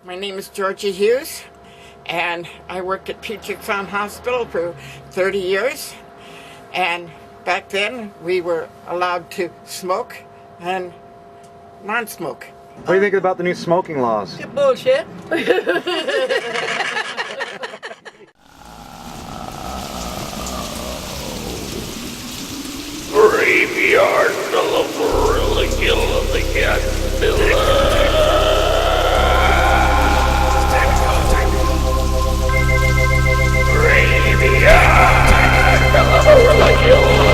My name is Georgia Hughes, and I worked at Puget Sound Hospital for 30 years. And back then, we were allowed to smoke and non-smoke. What do you think about the new smoking laws? Bullshit. Graveyard full of really killing the cat Graveyard full of really killing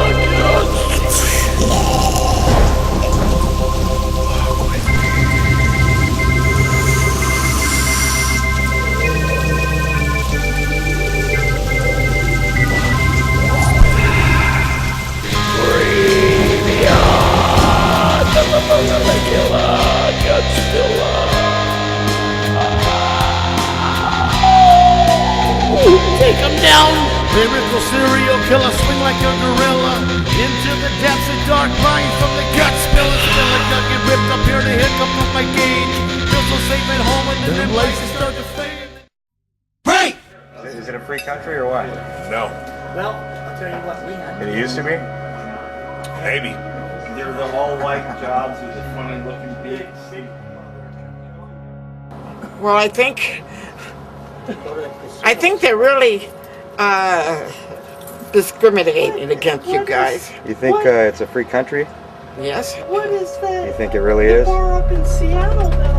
Take him down! Lyrical serial killer, swing like a gorilla into the depths of dark minds from the gut spiller. Still a nugget ripped up here to hiccup from my gauge. Feel so safe at home and then the lights start to fade. Break! Is it a free country or what? No. Well, I'll tell you what we had. It used to be? Maybe. They're the all-white jobs with the funny-looking pigs. Well, I think they're really discriminating against you guys. You think it's a free country? Yes. What is that? You think it really is? Bar up in Seattle.